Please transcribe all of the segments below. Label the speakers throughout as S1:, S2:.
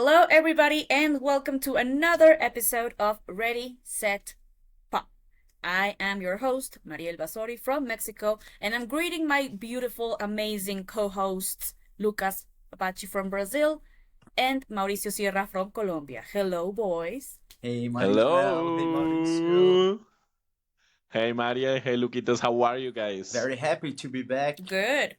S1: Hello, everybody, and welcome to another episode of Ready, Set, Pop. I am your host, Mariel Basori from Mexico, and I'm greeting my beautiful, amazing co hosts, Lucas Apache from Brazil and Mauricio Sierra from Colombia. Hello, boys.
S2: Hey Mariel, hey Mauricio.
S3: Hello. Hey Maria, hey Luquitas, how are you guys?
S2: Very happy to be back.
S1: Good.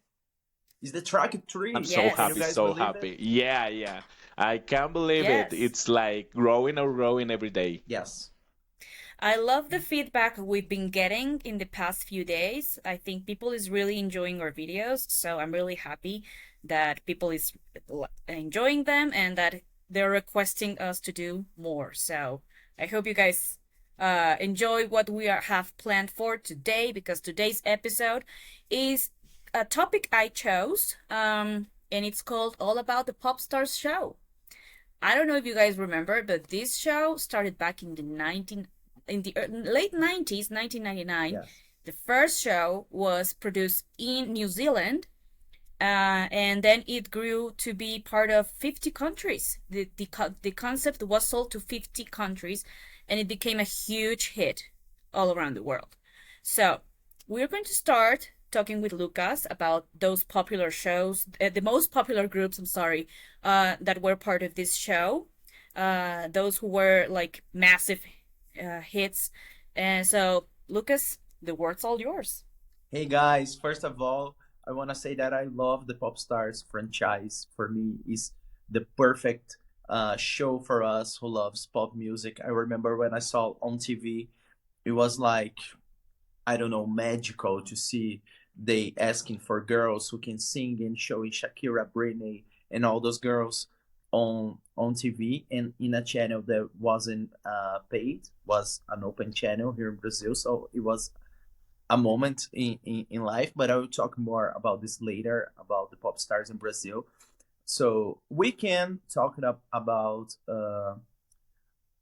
S2: Is the track
S3: I'm
S2: three?
S3: so
S2: Can you
S1: Yes.
S3: happy,
S2: guys
S3: so
S2: believe it?
S3: happy. Yeah. I can't believe it.
S1: Yes.
S3: It's like growing or growing every day.
S2: Yes.
S1: I love the feedback we've been getting in the past few days. I think people is really enjoying our videos, so I'm really happy that people is enjoying them and that they're requesting us to do more. So I hope you guys enjoy what have planned for today because today's episode is a topic I chose, and it's called All About the Pop Stars Show. I don't know if you guys remember, but this show started back in the late 90s, 1999.
S2: Yes.
S1: The first show was produced in New Zealand, and then it grew to be part of 50 countries. The concept was sold to 50 countries, and it became a huge hit all around the world. So we're going to start talking with Lucas about those popular shows, the most popular groups, I'm sorry, that were part of this show, those who were like massive hits. And so, Lucas, the word's all yours.
S2: Hey guys, first of all, I want to say that I love the Popstars franchise. For me, is the perfect show for us who loves pop music. I remember when I saw on TV, it was like I don't know, magical to see they asking for girls who can sing and showing Shakira, Britney, and all those girls on TV and in a channel that wasn't paid, was an open channel here in Brazil. So it was a moment in life, but I will talk more about this later about the pop stars in Brazil. So we can talk about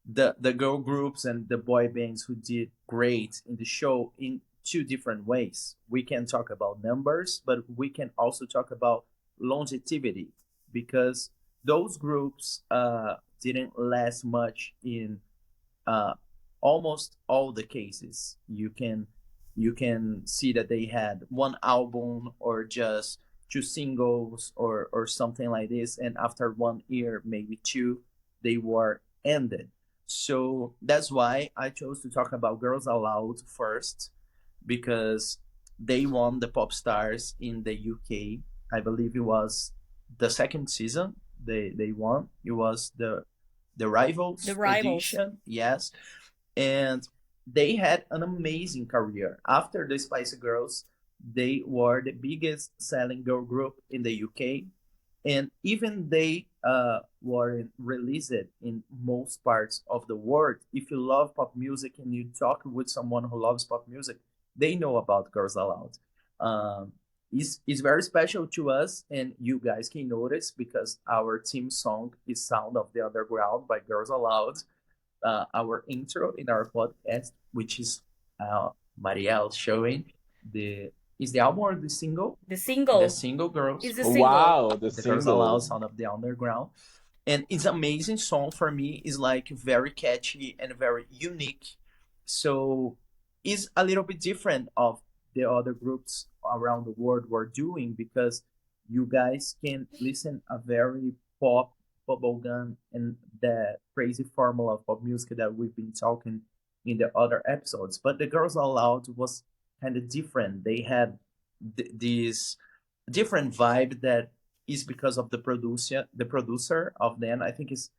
S2: the girl groups and the boy bands who did great in the show in two different ways. We can talk about numbers, but we can also talk about longevity because those groups didn't last much in uh, almost all the cases. You can see that they had one album or just two singles or something like this, and after 1 year, maybe two, they were ended. So that's why I chose to talk about Girls Aloud first, because they won the Pop Stars in the UK. I believe it was the second season they won. It was the
S1: The
S2: Rivals
S1: Rivals.
S2: edition, yes, and they had an amazing career. After the Spice Girls, they were the biggest selling girl group in the UK, and even they weren't released in most parts of the world. If you love pop music and you talk with someone who loves pop music, they know about Girls Aloud. Um, is very special to us, and you guys can notice because our team song is "Sound of the Underground" by Girls Aloud. Our intro in our podcast, which is Marielle showing the is the album or the single?
S1: The
S2: The
S1: single
S2: single Girls
S1: is the single.
S3: Wow, the
S2: the Girls Aloud
S3: single.
S2: Sound of the Underground. And it's amazing song for me. It's like very catchy and very unique. So it's a little bit different of the other groups around the world were doing because you guys can listen a very pop bubblegum and the crazy formula of pop music that we've been talking in the other episodes. But the Girls Aloud was kind of different. They had this different vibe that is because of the producer of them. I think it's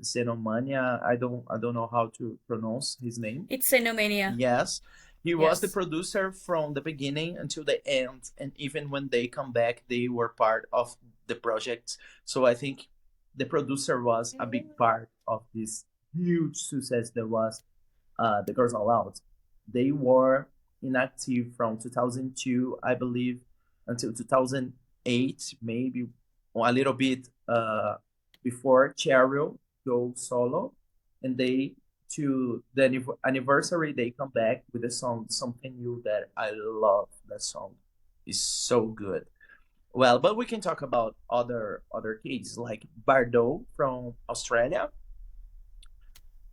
S2: Xenomania. I don't know how to pronounce his name.
S1: It's Xenomania.
S2: Yes, he was the
S1: Yes.
S2: producer from the beginning until the end, and even when they come back, they were part of the project. So I think the producer was a big part of this huge success that was the Girls Aloud. They were inactive from 2002, I believe, until 2008, maybe a little bit before Cheryl go solo, and they to the anniversary they come back with a song "Something New" that I love. That song is so good. Well, but we can talk about other cases like Bardot from Australia.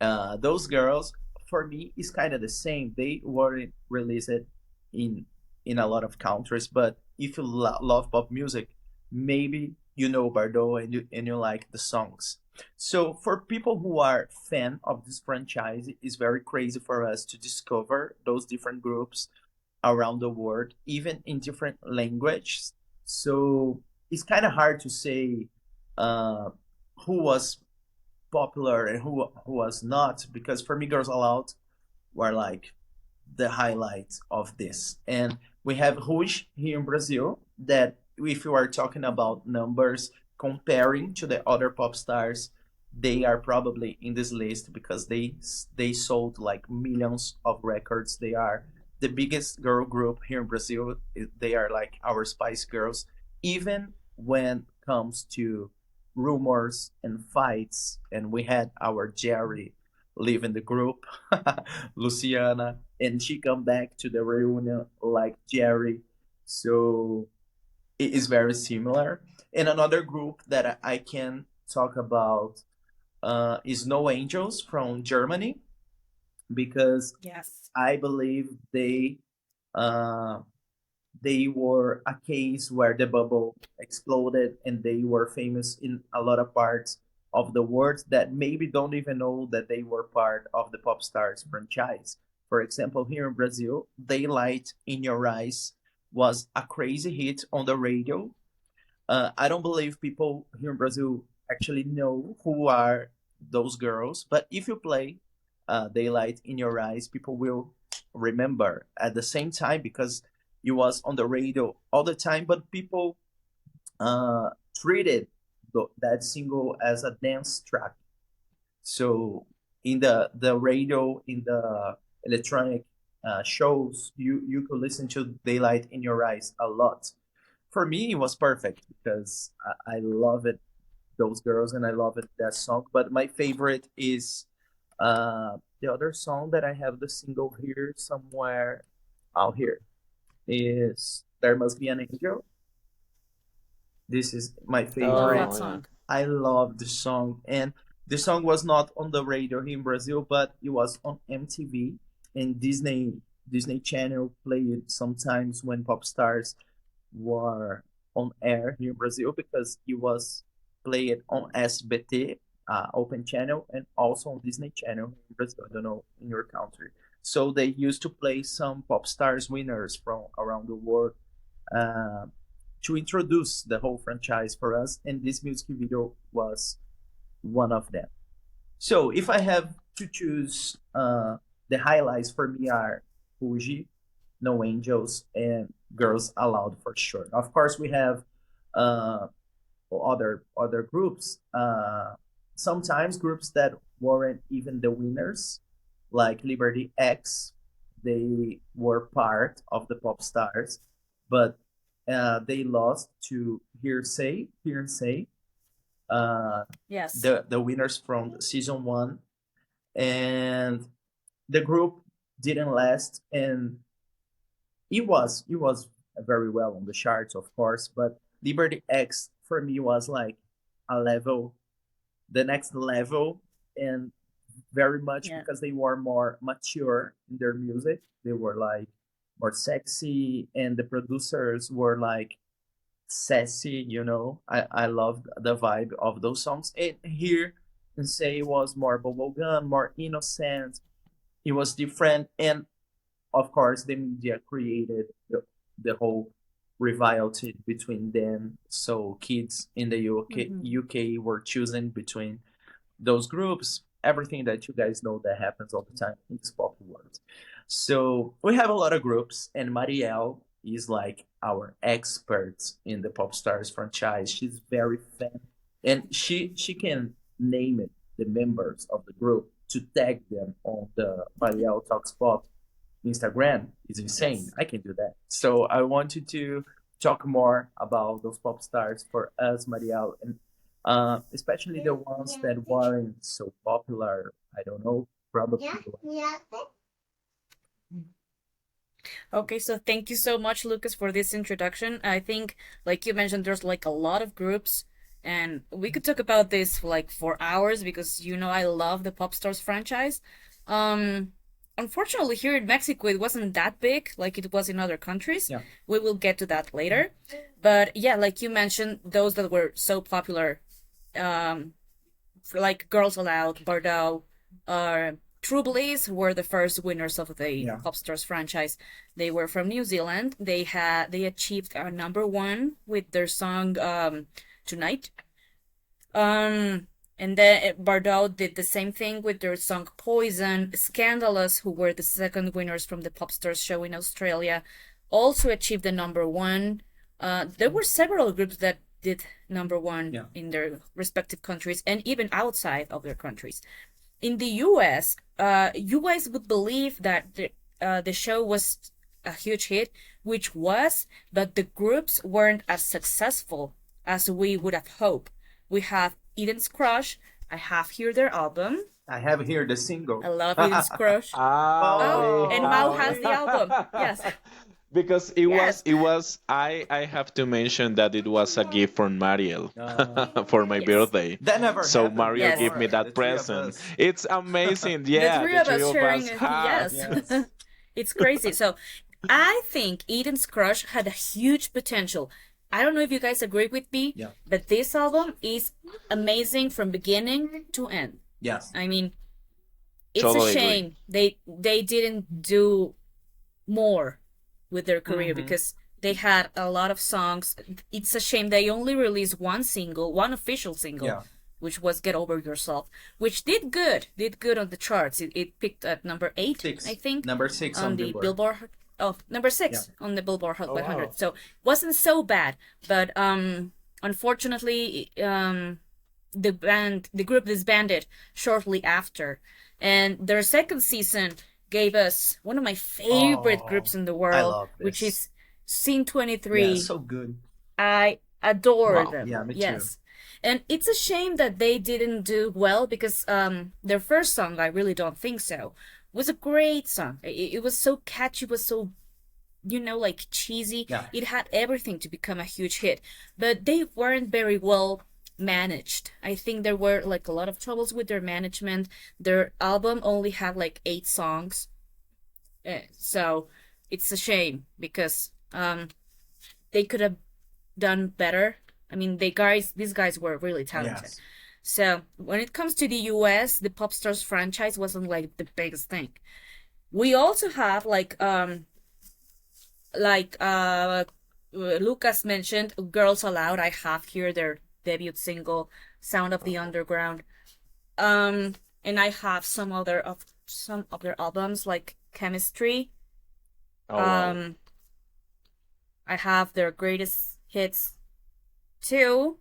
S2: Those girls, for me, is kind of the same. They weren't released in in a lot of countries, but if you love pop music, maybe you know Bardot and you like the songs. So for people who are fan of this franchise, it's very crazy for us to discover those different groups around the world, even in different languages. So it's kind of hard to say uh, who was popular and who was not, because for me, Girls Aloud were like the highlight of this. And we have Rouge here in Brazil, that if you are talking about numbers comparing to the other pop stars, they are probably in this list because they sold like millions of records. They are the biggest girl group here in Brazil. They are like our Spice Girls. Even when it comes to rumors and fights, and we had our Jerry leaving the group, Luciana, and she come back to the reunion like Jerry. So it is very similar. And another group that I can talk about is No Angels from Germany, because
S1: Yes.
S2: I believe uh, they were a case where the bubble exploded and they were famous in a lot of parts of the world that maybe don't even know that they were part of the Pop Stars franchise. For example, here in Brazil, Daylight in Your Eyes was a crazy hit on the radio. I don't believe people here in Brazil actually know who are those girls, but if you play Daylight in Your Eyes, people will remember at the same time because it was on the radio all the time, but people treated that single as a dance track. So in the radio, in the electronic shows, you could listen to Daylight in Your Eyes a lot. For me, it was perfect because I love it, those girls, and I love it, that song. But my favorite is the other song that I have the single here somewhere out here is There Must Be an Angel. This is my
S1: Love
S2: favorite.
S1: that
S3: Oh yeah.
S1: song.
S2: I love the song, and the song was not on the radio here in Brazil, but it was on MTV and Disney Channel played it sometimes when pop stars were on air here in Brazil, because it was played on SBT, Open Channel, and also on Disney Channel in Brazil. I don't know in your country. So they used to play some pop stars winners from around the world, uh, to introduce the whole franchise for us, and this music video was one of them. So if I have to choose, the highlights for me are Fuji, No Angels, and Girls Aloud for sure. Of course, we have uh, other groups. Sometimes groups that weren't even the winners, like Liberty X. They were part of the pop stars, but they lost to Hearsay, uh,
S1: Yes.
S2: the winners from season one, and the group didn't last, and it was very well on the charts, of course, but Liberty X for me was like a level, the next level, and very much
S1: Yeah.
S2: because they were more mature in their music. They were like more sexy, and the producers were like sassy. I loved the vibe of those songs. And here, and say, was more bubblegum, more innocent. It was different, and of course, the media created the whole rivalry between them. So kids in the
S1: Hmm.
S2: UK were choosing between those groups, everything that you guys know that happens all the time in this pop world. So we have a lot of groups, and Marielle is like our expert in the Pop Stars franchise. She's very fan, and she can name it, the members of the group, to tag them on the Marielle Talks Pop Instagram. Is insane.
S1: Yes.
S2: I can do that. So I wanted to talk more about those pop stars for us, Marielle, and especially the ones that weren't so popular. I don't know, probably.
S1: Okay, so thank you so much, Lucas, for this introduction. I think, like you mentioned, there's like a lot of groups, and we could talk about this like for hours because I love the Pop Stars franchise. Um, Unfortunately, here in Mexico, it wasn't that big like it was in other countries.
S2: Yeah.
S1: We will get to that later. But yeah, like you mentioned, those that were so popular, um, for like Girls Aloud, Bardot, uh, True Bliss were the first winners of the
S2: Yeah.
S1: Popstars franchise. They were from New Zealand. They achieved a number one with their song Tonight. Um, and then Bardot did the same thing with their song Poison. Scandalous, who were the second winners from the Popstars show in Australia, also achieved the number one. There were several groups that did number one
S2: Yeah.
S1: in their respective countries and even outside of their countries. In the US, you guys would believe that the show was a huge hit, which was, but the groups weren't as successful as we would have hoped. We have Eden's Crush. I have here their album.
S2: I have here the
S1: I
S2: single.
S1: love Eden's Crush. Oh,
S3: Ah,
S1: and Mao has the album. Yes.
S3: because
S1: Yes.
S3: I have to mention that it was a gift from Mariel
S2: Uh,
S3: for my
S1: Yes.
S3: birthday.
S2: that never
S3: So
S2: happened
S3: Mario
S1: Yes.
S3: gave me
S2: before. The
S3: that
S2: three of
S3: present.
S2: us.
S3: It's amazing.
S1: The
S3: Yeah,
S1: three
S3: the
S1: of
S3: three
S1: us
S3: of
S1: sharing,
S3: us have.
S1: yes.
S2: Yes.
S1: It's crazy. So I think Eden's Crush had a huge potential. I don't know if you guys agree with me,
S2: Yeah.
S1: but this album is amazing from beginning to end.
S2: Yes.
S1: I mean, it's a
S3: Totally agree.
S1: shame they didn't do more with their career
S2: Mhm.
S1: because they had a lot of songs. It's a shame they only released one single, one official single,
S2: Yeah.
S1: which was Get Over Yourself, which did good on the charts. It peaked at number 8,
S2: Six.
S1: I think,
S2: Number 6
S1: on
S2: on
S1: the
S2: Billboard.
S1: Billboard. Oh, number 6 on the Billboard Hot
S3: Oh,
S1: 100.
S3: wow.
S1: So wasn't so bad, but unfortunately, the group disbanded shortly after, and their second season gave us one of my favorite
S2: Oh,
S1: groups in the
S2: I
S1: world,
S2: love
S1: which
S2: this.
S1: is Scene
S2: Yeah,
S1: 23.
S2: so good.
S1: I adore
S3: Wow.
S1: them.
S2: Yeah, me too.
S1: Yes. And it's a shame that they didn't do well because their first song, I really don't think so, was a great song. It was so catchy, it was so like cheesy.
S2: Yeah.
S1: It had everything to become a huge hit, but they weren't very well managed. I think there were like a lot of troubles with their management. Their album only had like 8 songs. So it's a shame because they could have done better. I mean, these guys were really talented.
S2: Yes.
S1: So when it comes to the US, the Popstars franchise wasn't like the biggest thing. We also have like Lucas mentioned, Girls Aloud. I have here their debut single, Sound of the Underground. And I have some of their albums like Chemistry.
S3: Oh, wow.
S1: I have their greatest hits too,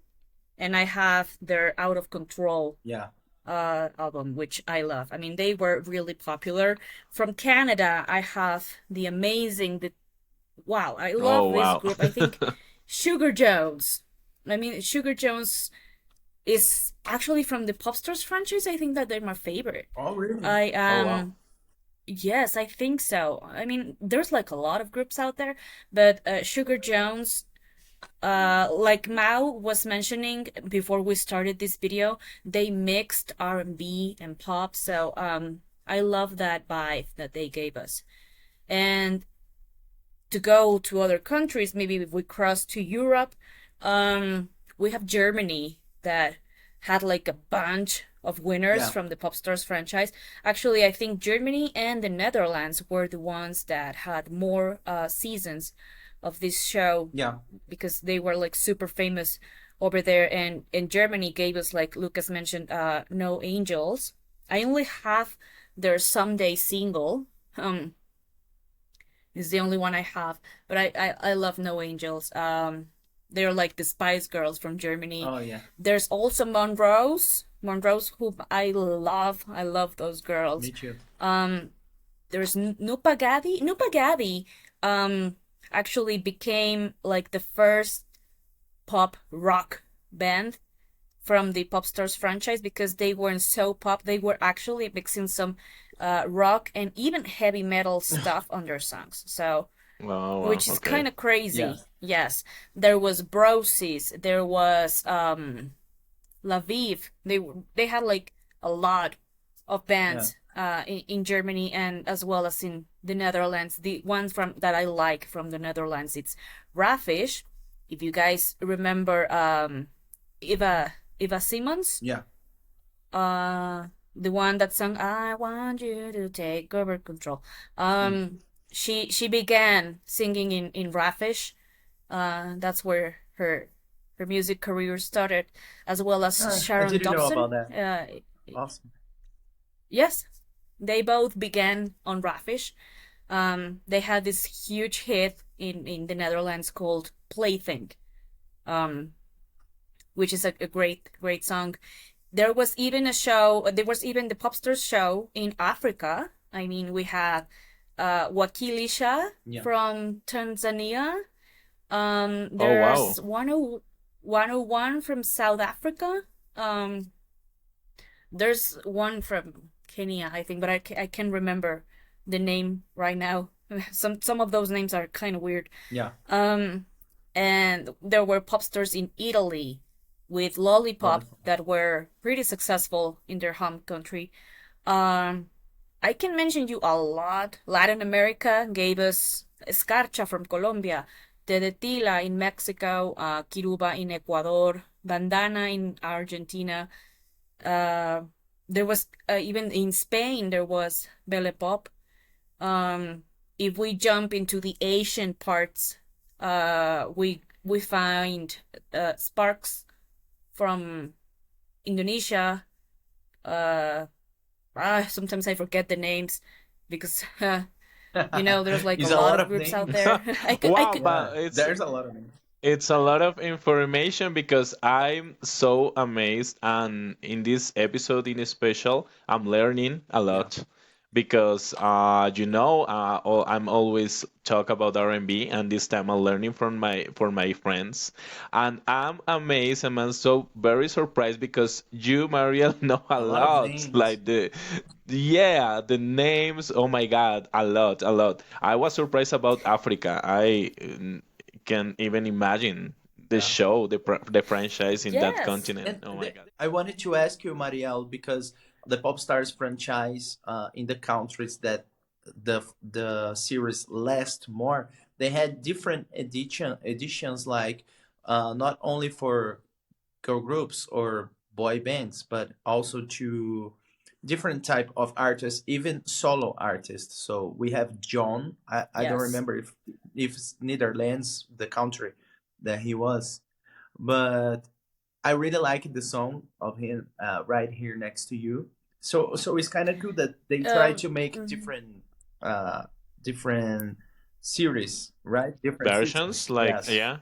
S1: and I have their Out of Control
S2: Yeah.
S1: album, which I love. I mean, they were really popular. From Canada, I have the amazing wow, I
S3: Oh,
S1: love this
S3: wow.
S1: group. I think Sugar Jones. I mean, Sugar Jones is actually from the Popstars franchise. I think that they're my favorite.
S2: Oh, really?
S1: I
S3: Oh, wow.
S1: Yes, I think so. I mean, there's like a lot of groups out there, but Sugar Jones, like Mao was mentioning before we started this video, they mixed R&B and pop, so I love that vibe that they gave us. And to go to other countries, maybe if we cross to Europe, we have Germany that had like a bunch of winners
S2: Yeah.
S1: from the Popstars franchise. Actually, I think Germany and the Netherlands were the ones that had more seasons of this show
S2: Yeah.
S1: because they were like super famous over there. And Germany gave us, like Lucas mentioned, No Angels. I only have their Someday single. Is the only one I have, but I love No Angels. They're like the Spice Girls from Germany.
S2: Oh, yeah.
S1: There's also Monrose, who I love. I love those girls.
S2: Me too.
S1: There's Nupa Gadi. Nupa Gadi actually became like the first pop rock band from the Popstars franchise because they weren't so pop. They were actually mixing some rock and even heavy metal stuff on their songs. So,
S3: Oh, wow.
S1: which is
S3: Okay.
S1: kind of crazy.
S2: Yes.
S1: Yes, there was Brosis, there was Laviv. They had like a lot of
S2: Yeah.
S1: bands in Germany and as well as in the Netherlands. The ones from that I like from the Netherlands, it's Rafish. If you guys remember, Eva Simmons,
S2: Yeah.
S1: uh, the one that sang "I Want You to Take Over Control."
S2: Mm.
S1: She began singing in Rafish. That's where her music career started, as well as
S2: Ah, I
S1: Sharon
S2: didn't know
S1: Dobson.
S2: about that. Awesome.
S1: Yes, they both began on Rafish. They had this huge hit in the Netherlands called Plaything, um, which is a great song. There was even the Popstars show in Africa. I mean, we had Wakilisha
S2: Yeah.
S1: from Tanzania.
S3: Oh, wow.
S1: There's 101 from South Africa. Um, there's one from Kenya, I think, but I can't remember the name right now. Some of those names are kind of weird.
S2: Yeah.
S1: Um, and there were pop stars in Italy with Lollipop
S2: Lollipop.
S1: that were pretty successful in their home country. Um, I can mention you a lot. Latin America gave us Escarcha from Colombia, Tedetila in Mexico, Kiruba in Ecuador, Bandana in Argentina. Uh, there was even in Spain there was Belle Pop. Um, if we jump into the Asian parts, we find Sparks from Indonesia. Uh, Sometimes I forget the names because there's like a
S2: It's a
S1: lot
S2: lot
S1: of
S2: of
S1: groups out
S2: names.
S1: there. I
S3: Wow,
S1: could
S2: Yeah.
S3: but it's
S2: There's a lot of names.
S3: It's a lot of information because I'm so amazed, and in this episode in special, I'm learning a
S2: Yeah.
S3: lot because I'm always talk about R&B, and this time I'm learning from my friends, and I'm amazed and I'm so very surprised because you, Mariel, know a
S2: A lot of
S3: lot,
S2: names.
S3: like yeah, the names. Oh my God, a lot, a lot. I was surprised about Africa. I can even imagine the
S2: Yeah.
S3: show, the franchise in that
S1: yes.
S3: continent.
S2: And
S3: Oh my God.
S2: I wanted to ask you, Marielle, because the Popstars franchise in the countries that the series last more, they had different editions like not only for girl groups or boy bands, but also to different type of artists, even solo artists. So we have John. I don't
S1: Yes.
S2: remember if it's Netherlands, the country that he was, but I really like the song of him right here next to you. So it's kind of cool that they try
S1: Um.
S2: to make
S1: Mhm.
S2: uh different series, right? Different
S3: Versions,
S2: seasons.
S3: like,
S2: Yes.
S3: yeah.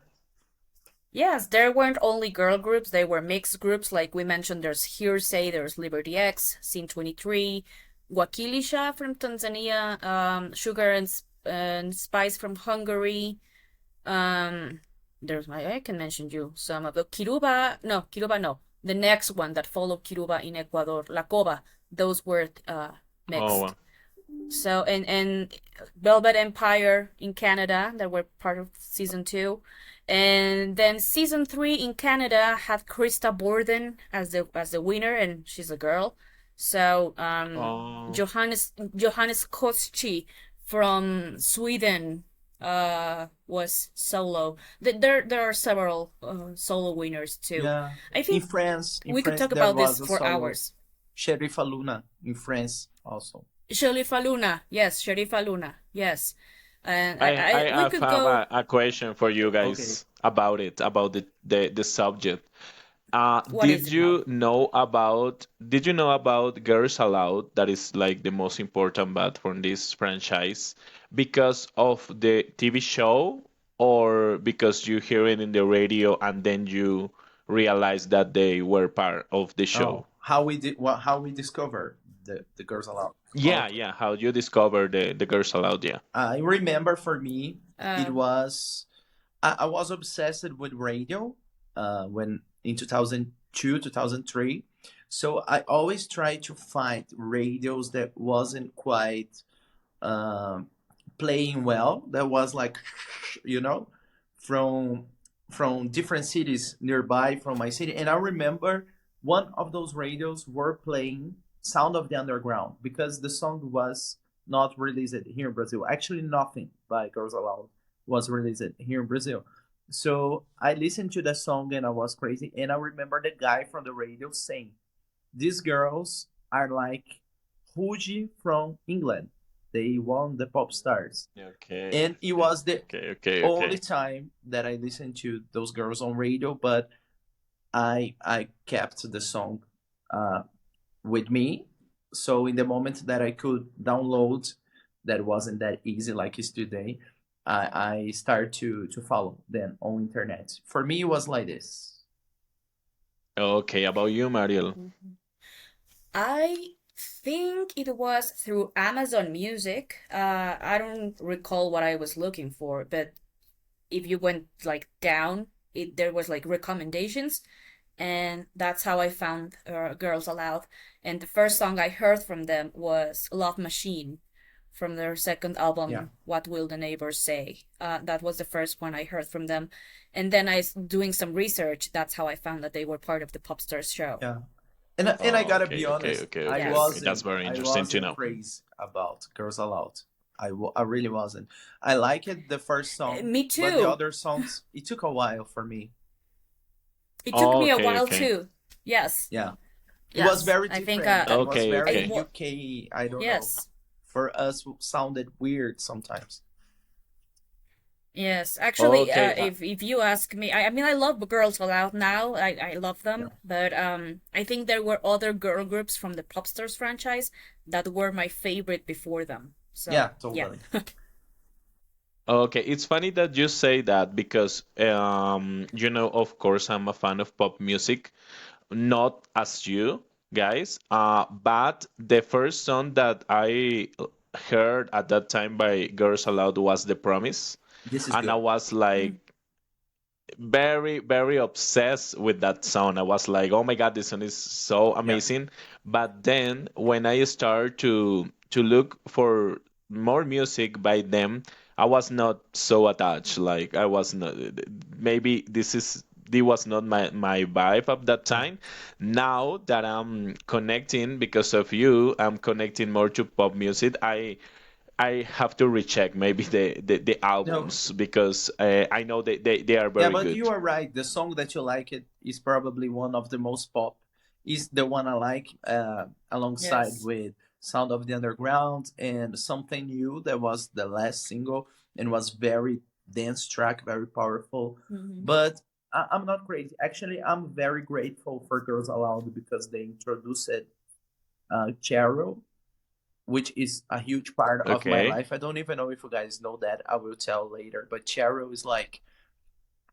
S1: Yes, there weren't only girl groups, they were mixed groups. Like we mentioned, there's Hearsay, there's Liberty X, Scene 23, Wakilisha from Tanzania, Sugar and Spice from Hungary. Um, I can mention you some of the Kiruba, no. The next one that followed Kiruba in Ecuador, La Cova, those were
S3: Oh,
S1: mixed.
S3: wow.
S1: So and Velvet Empire in Canada that were part of season two, and then season three in Canada had Krista Borden as the winner, and she's a girl. So
S3: Oh,
S1: Johannes Koschi from Sweden was solo. There are several solo winners too.
S2: Yeah.
S1: I
S2: In
S1: think
S2: France,
S1: we could talk
S2: there
S1: about this
S2: was a
S1: for
S2: solo
S1: hours.
S2: Sherifa Luna in France also.
S1: Sharifa Luna, yes, Sharifa Luna, yes, and
S3: I
S1: we
S3: have
S1: could go.
S3: a question for you
S2: Okay.
S3: guys about it, about the subject.
S1: What is it, Maui?
S3: Did you know about Girls Aloud? That is like the most important part from this franchise because of the TV show, or because you hear it in the radio and then you realize that they were part of the show?
S2: Oh, how we discover the Girls Aloud.
S3: Yeah,
S2: Okay.
S3: yeah. How you discover the Girls Aloud? Yeah.
S2: I remember for me, it
S1: Um,
S2: was I was obsessed with radio when in 2003. So I always try to find radios that wasn't quite um, playing well. That was like, you know, from different cities nearby from my city. And I remember one of those radios were playing Sound of the Underground because the song was not released here in Brazil. Actually, nothing by Girls Aloud was released here in Brazil. So I listened to the song and I was crazy. And I remember the guy from the radio saying, "These girls are like Fuji from England. They won the pop stars."
S3: Okay.
S2: And it was the
S3: Okay. Okay.
S2: only
S3: Okay.
S2: time that I listened to those girls on radio, but I kept the song uh, with me. So in the moment that I could download, that wasn't that easy like it's today. I started to follow them on internet. For me, it was like this.
S3: Okay. About you, Mariel.
S1: Mhm. I think it was through Amazon Music. I don't recall what I was looking for, but if you went like down, there was like recommendations, and that's how I found Girls Aloud. And the first song I heard from them was Love Machine from their second
S2: Yeah,
S1: album, What Will the Neighbors Say? That was the first one I heard from them. And then doing some research, that's how I found that they were part of the Popstars show.
S2: yeah. And I
S3: Oh,
S2: gotta be
S3: okay. Okay.
S2: honest,
S3: Okay.
S2: I
S3: Okay.
S1: Yes.
S3: Okay. That's
S2: wasn't
S3: very
S2: I
S3: interesting to
S2: wasn't
S3: know.
S2: crazy about Girls Aloud. I really wasn't. I liked the first song,
S1: Me
S2: but the
S1: too.
S2: other songs it took a while for me.
S1: It took
S3: Oh,
S1: me a
S3: okay.
S1: while
S3: Okay.
S1: too. Yes.
S2: Yeah, it was
S1: Yes.
S2: very
S1: I think
S2: different. It was
S3: Okay.
S2: very
S1: I
S3: Okay.
S1: wa
S2: UK. I don't know.
S1: yes.
S2: For us, sounded weird sometimes.
S1: Yes, actually,
S3: Okay.
S1: if you ask me, I mean, I love Girls Aloud now. I love
S2: Yeah.
S1: them, but I think there were other girl groups from the Popstars franchise that were my favorite before them.
S2: Yeah,
S1: So yeah.
S2: totally.
S3: Okay, it's funny that you say that because of course, I'm a fan of pop music, not as you guys. But the first song that I heard at that time by Girls Aloud was The Promise,
S2: This is
S3: and I
S2: good.
S3: was
S1: Mm.
S3: like very, very obsessed with that song. I was like, oh my God, this song is so
S2: Yeah.
S3: amazing. But then when I started to look for more music by them, I was not so attached. Like I was not, maybe this was not my vibe at that
S2: Yeah.
S3: time. Now that I'm connecting because of you, I'm connecting more to pop music. I have to recheck maybe the
S2: No.
S3: albums because I know they are
S2: Yeah,
S3: very
S2: but you
S3: good.
S2: are right. The song that you like it is probably one of the most pop. Is the one I like alongside
S1: Yes.
S2: with Sound of the Underground and Something New. That was the last single and was very dance track, very powerful.
S1: Hmm.
S2: But I'm not crazy. Actually, I'm very grateful for Girls Aloud because they introduced Cheryl, which is a huge part of my
S3: Okay.
S2: life. I don't even know if you guys know that. I will tell later. But Cheryl is like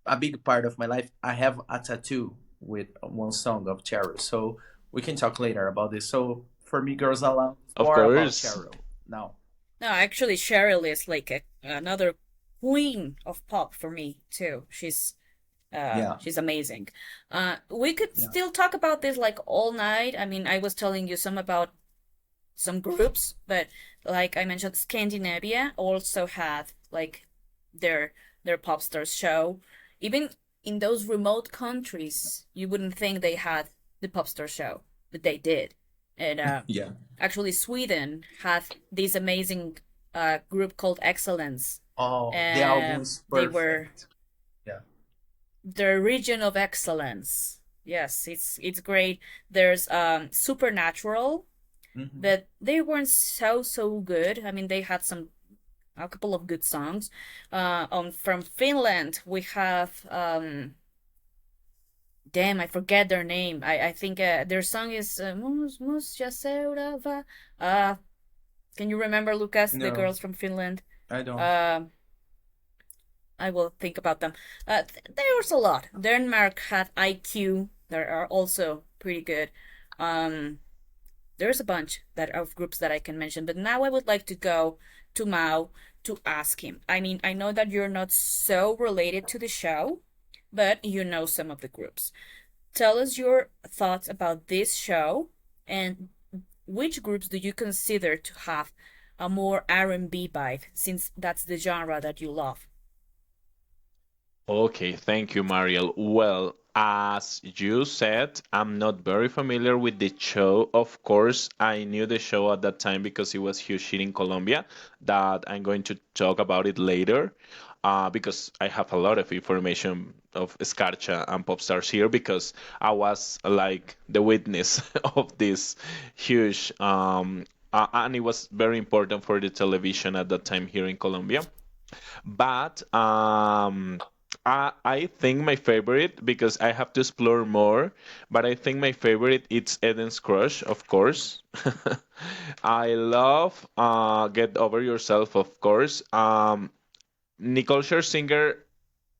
S2: a big part of my life. I have a tattoo with one song of Cheryl, so we can talk later about this. So for me, Girls Aloud,
S3: Of
S2: more about
S3: course.
S2: Cheryl now.
S1: No, actually, Cheryl is like another queen of pop for me too.
S2: Yeah,
S1: She's amazing. We could
S2: yeah,
S1: still talk about this like all night. I mean, I was telling you some about some groups, but like I mentioned, Scandinavia also had like their pop stars show. Even in those remote countries, you wouldn't think they had the pop star show, but they did. And
S2: yeah.
S1: actually, Sweden had this amazing group called Excellence.
S2: Oh, the album is
S1: They were
S2: perfect. Yeah.
S1: the region of excellence. Yes, it's great. There's Supernatural,
S2: Hmm.
S1: but they weren't so good. I mean, they had a couple of good songs. From Finland, we have damn, I forget their name. I think their song is Mus ja seuraava. Uh, can you remember, Lucas, the
S2: No,
S1: girls from Finland?
S2: I don't.
S1: Um, I will think about them. There was a lot. Denmark had IQ. They are also pretty good. Um, there's a bunch that of groups that I can mention, but now I would like to go to Mao to ask him. I mean, I know that you're not so related to the show, but you know some of the groups. tell us your thoughts about this show, and which groups do you consider to have a more R&B vibe, since that's the genre that you love?
S3: Okay, thank you, Mariel. Well, as you said, I'm not very familiar with the show. Of course, I knew the show at that time because it was huge here in Colombia, that I'm going to talk about it later, because I have a lot of information of Scarcha and Popstars here because I was like the witness of this huge, and it was very important for the television at that time here in Colombia. But I think my favorite, because I have to explore more, but I think my favorite it's Eden's Crush, of course. I love Get Over Yourself, of course. Nicole Scherzinger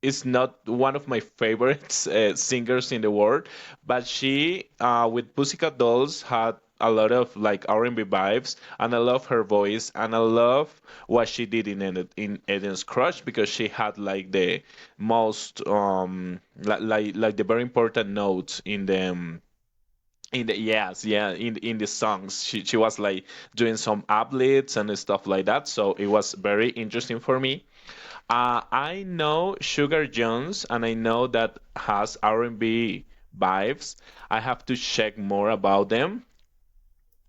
S3: is not one of my favorite singers in the world, but she with Pussycat Dolls had a lot of like R&B vibes, and I love her voice, and I love what she did in Eden's Crush because she had like the most like the very important notes in the yes, yeah, in the songs. She was like doing some uplifts and stuff like that, so it was very interesting for me. I know Sugar Jones, and I know that has R&B vibes. I have to check more about them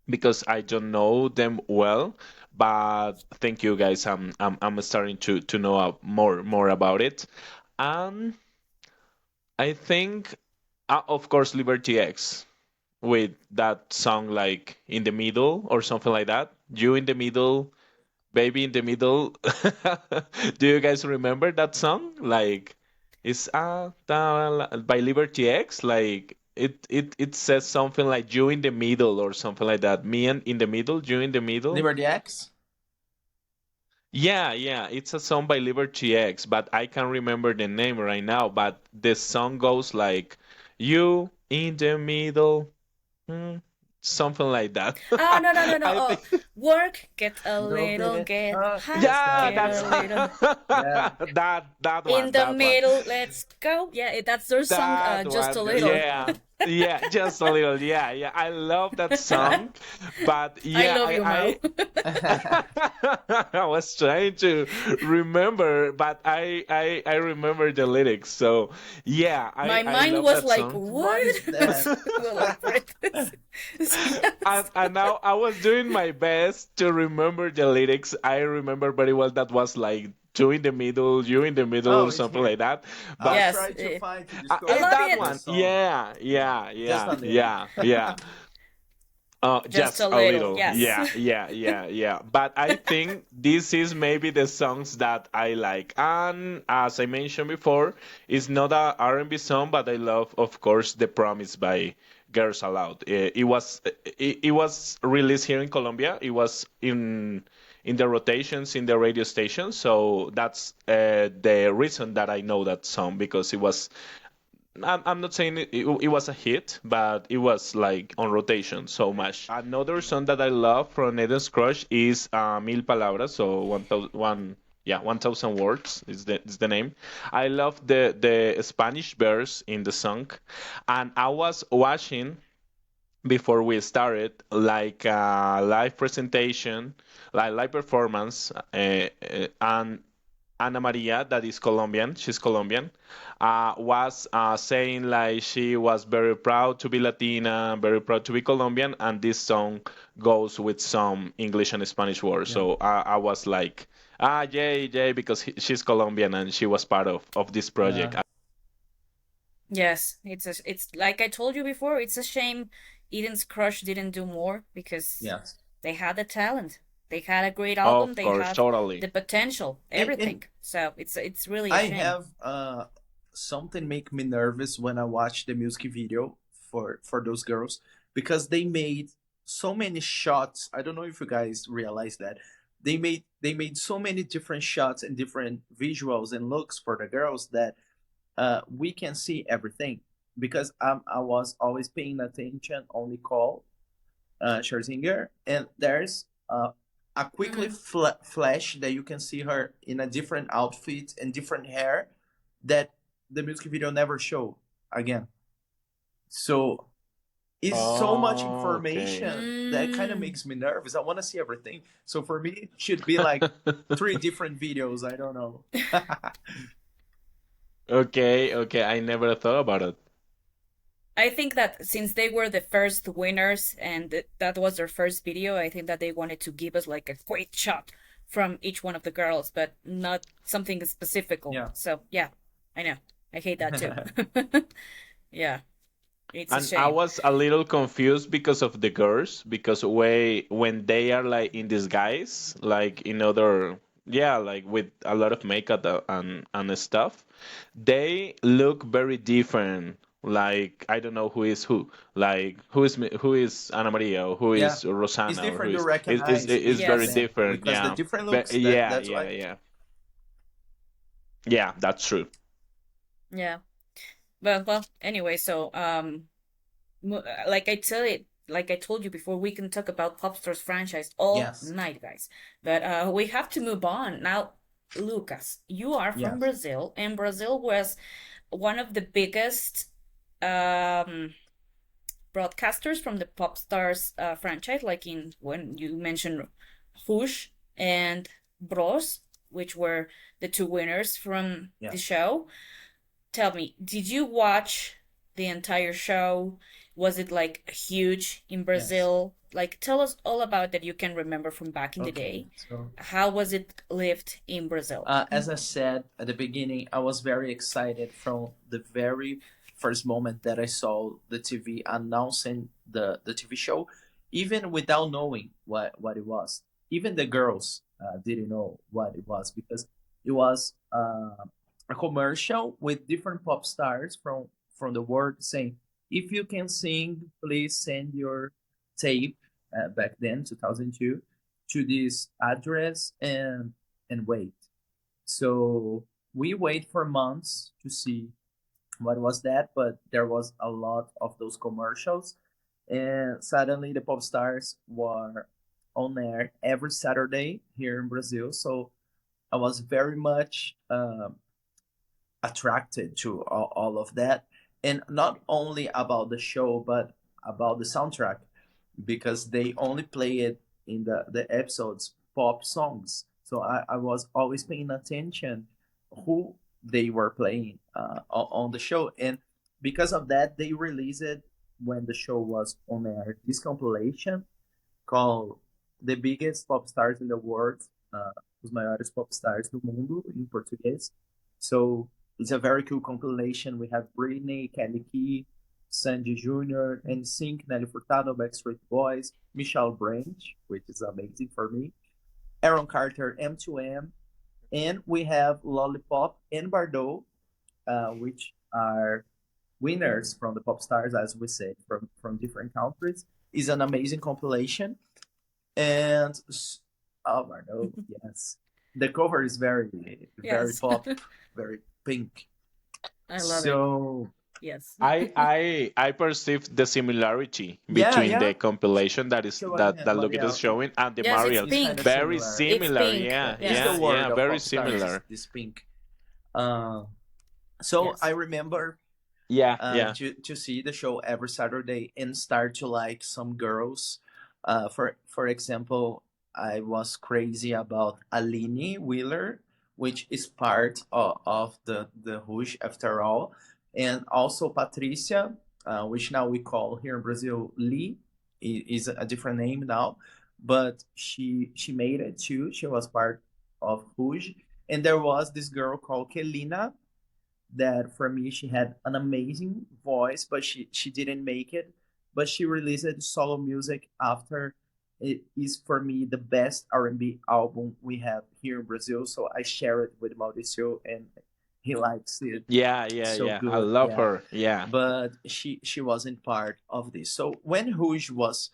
S3: because I don't know them well. But thank you guys. I'm starting to know more about it. And I think, of course, Liberty X with that song like in the middle or something like that. You in the middle, baby in the middle. Do you guys remember that song? Like, it's by Liberty X. Like, it says something like you in the middle or something like that. Me and in the middle, you in the middle.
S2: Liberty X.
S3: Yeah, yeah, it's a song by Liberty X, but I can't remember the name right now. But the song goes like, you in the middle, hmm, something like that.
S1: Oh, no, no, no, no.
S3: I
S1: Oh,
S3: think.
S1: work, get a
S2: Don't get
S1: little,
S2: it.
S1: get high,
S2: Just
S3: Yeah,
S2: a
S1: get
S3: that's
S1: a
S2: little.
S1: little.
S2: Yeah.
S3: that
S1: In
S3: one,
S1: the
S3: that one,
S1: middle, let's go. Yeah, that's their song,
S3: that
S1: just a
S3: one.
S2: Just a
S1: little.
S3: Yeah,
S2: little.
S3: yeah, just a little. Yeah, yeah. I love that song, but
S1: I
S3: yeah,
S1: love you, Mo.
S3: I was trying to remember, but I remember the lyrics. So yeah,
S1: My
S3: I
S1: mind
S3: love
S1: was
S3: that
S1: like,
S3: song.
S2: What
S1: what?
S2: is that?
S1: Like, yes.
S3: And now I was doing my best to remember the lyrics. I remember very well that was like two in the middle, you in the
S2: Oh,
S3: middle,
S2: it's
S3: something
S2: here.
S3: like that.
S2: I'll
S3: But
S1: Yes,
S2: try to find to
S1: I
S3: it's
S2: discover
S1: love
S3: that
S1: it.
S2: the
S3: one.
S2: song.
S3: Yeah, yeah,
S2: Just
S3: yeah,
S2: a little.
S3: yeah, yeah.
S1: Just
S3: Just
S1: a
S3: a
S1: little,
S3: little.
S1: yes.
S3: Yeah, yeah, yeah, yeah. But I think this is maybe the songs that I like. And as I mentioned before, it's not a R&B song, but I love, of course, The Promise by Girls Aloud. It was released here in Colombia. It was in the rotations in the radio station. So that's the reason that I know that song because it was I'm not saying it was a hit, but it was like on rotation so much. Another song that I love from Eden's Crush is Mil Palabras, so 1,000 words is the name. I love the Spanish verse in the song, and I was watching before we started like a live presentation, like live performance, and Ana Maria, that is Colombian, she's Colombian, was saying like she was very proud to be Latina, very proud to be Colombian, and this song goes with some English and Spanish words.
S2: Yeah.
S3: So I was like, yay, yay, because she's Colombian and she was part of this
S2: Yeah.
S3: project.
S1: Yes, it's like I told you before, it's a shame Eden's Crush didn't do more because
S2: Yes.
S1: they had the talent. They had a great album,
S3: Of
S1: they
S3: course,
S1: had
S3: totally.
S1: the potential,
S2: And
S1: everything. So it's really a
S2: I
S1: shame.
S2: have something make me nervous when I watch the music video for those girls because they made so many shots. I don't know if you guys realize that. They made so many different shots and different visuals and looks for the girls that we can see everything because I was always paying attention on Nicole Scherzinger, and there's a quickly
S1: Hmm.
S2: flash that you can see her in a different outfit and different hair that the music video never show again. So it's so much
S3: Oh, okay.
S2: information that kind of
S1: Mm.
S2: makes me nervous. I want to see everything. So for me, it should be like three different videos. I don't know.
S3: Okay, okay. I never thought about it.
S1: I think that since they were the first winners and that was their first video, I think that they wanted to give us like a quick shot from each one of the girls, but not something specific.
S2: Yeah.
S1: So yeah, I know. I hate that too. Yeah, it's a
S3: And I
S1: shame.
S3: was a little confused because of the girls, because when they are like in disguise, like in other, yeah, like with a lot of makeup and stuff, they look very different. Like I don't know who is who. Like who is Ana Maria, or who
S2: Yeah.
S3: is
S2: It's
S3: Rosanna, or who
S2: different to recognize
S3: is
S2: each of
S3: very
S1: Yes.
S2: them
S3: different.
S2: because the
S3: Yeah,
S2: different
S3: but
S2: looks.
S3: yeah,
S2: That's
S3: yeah,
S2: why.
S3: yeah, yeah. That's true.
S1: Yeah. Well, anyway, so like like I told you before, we can talk about Popstars franchise all
S2: Yes.
S1: night, guys. But we have to move on now. Lucas, you are from
S2: Yes.
S1: Brazil, and Brazil was one of the biggest um broadcasters from the Popstars franchise, like in when you mentioned Rouge and Bros, which were the two winners from the
S2: Yes.
S1: show. Tell me, did you watch the entire show? Was it like huge in
S2: Yes.
S1: Brazil? Like, tell us all about that you can remember from back in the
S2: Okay.
S1: day.
S2: So,
S1: How was it lived in Brazil?
S2: as I said at the beginning, I was very excited from the very first moment that I saw the TV announcing the TV show, even without knowing what it was. Even the girls didn't know what it was because it was a commercial with different pop stars from the world saying, "If you can sing, please send your tape." Back then, 2002, to this address and wait. So we wait for months to see what was that, but there was a lot of those commercials, and suddenly the pop stars were on air every Saturday here in Brazil. So I was very much attracted to all of that, and not only about the show, but about the soundtrack because they only play it in the episodes pop songs. So I was always paying attention who they were playing on the show, and because of that, they released it when the show was on air. This compilation called "The Biggest Pop Stars in the World," Os Maiores Pop Stars do Mundo in Português. So it's a very cool compilation. We have Britney, Kelly Key, Sandy Jr., NSYNC, Nelly Furtado, Backstreet Boys, Michelle Branch, which is amazing for me, Aaron Carter, M2M, and we have Lollipop and Bardot, which are winners from the pop stars, as we said, from different countries. Is an amazing compilation, and oh Bardot, yes, the cover is very
S1: Yes,
S2: pop, very pink.
S1: I love it.
S2: So
S1: Yes.
S3: I perceived the similarity
S2: yeah,
S3: between
S2: yeah.
S3: the compilation
S2: Que eu olho
S3: that Lucas is
S2: L'Oreal.
S3: showing and the
S1: Yes, it's
S3: Mariel.
S2: It's kind of
S1: pink.
S3: Very
S2: similar.
S1: It's
S3: similar.
S1: pink.
S3: Yeah,
S2: It's the
S1: Yes.
S3: yeah,
S2: word
S3: yeah.
S2: of
S3: Very
S2: pop stars.
S3: similar.
S2: This pink. Uh, so I
S1: Yes.
S2: remember
S3: Yeah, yeah.
S2: to see the show every Saturday and start to like some girls. For example, I was crazy about Aline Wheeler, which is part of the Rouge after all, and also Patricia, which now we call here in Brazil Lee, is a different name now, but she made it too. She was part of Rouge, and there was this girl called Kelina that for me she had an amazing voice, but she didn't make it. But she released solo music after. It is for me the best R&B album we have here in Brazil. So I share it with Mauricio, and he likes it
S3: Yeah, yeah,
S2: so
S3: yeah. I
S2: good.
S3: love
S2: Yeah,
S3: her. Yeah.
S2: but she wasn't part of this. So when Rouge was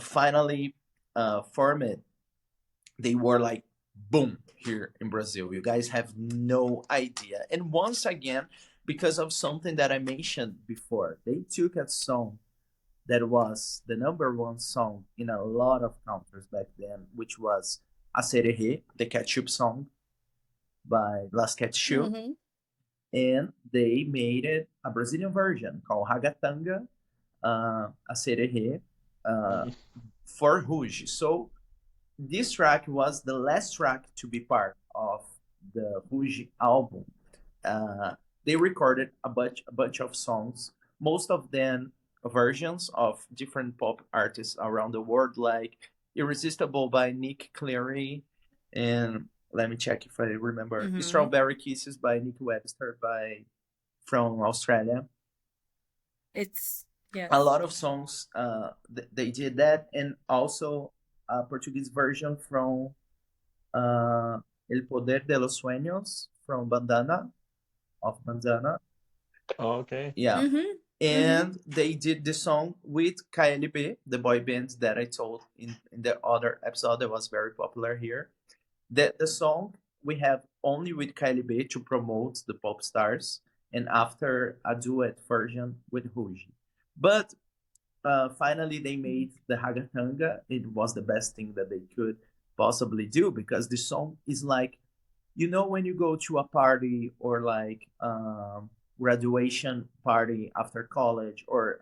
S2: finally formed, they were like boom here in Brazil. You guys have no idea. And once again, because of something that I mentioned before, they took a song that was the number one song in a lot of countries back then, which was A Sererê, the ketchup song by Las Ketchup.
S1: Mm-hmm.
S2: and they made it a Brazilian version called Ragatanga, a Sererê, uh,
S3: Mm.
S2: for Rouge. So this track was the last track to be part of the Rouge album. Uh, they recorded a bunch of songs, most of them versions of different pop artists around the world, like "Irresistible" by Nick Cleary, and let me check if I remember,
S1: Mm-hmm.
S2: "Strawberry Kisses" by Nick Webster by from Australia.
S1: It's
S2: A
S1: yes.
S2: lot of songs they did that, and also a Portuguese version from El Poder de los Sueños from Bandana, of Bandana.
S3: Okay.
S2: Yeah.
S1: Mm-hmm. Mm-hmm.
S2: And they did the song with KLB, the boy band that I told in the other episode that was very popular here. The song we have only with KLB to promote the pop stars, and after a duet version with Ruji. But finally they made the Hagatanga. It was the best thing that they could possibly do, because the song is like, when you go to a party, or like graduation party after college, or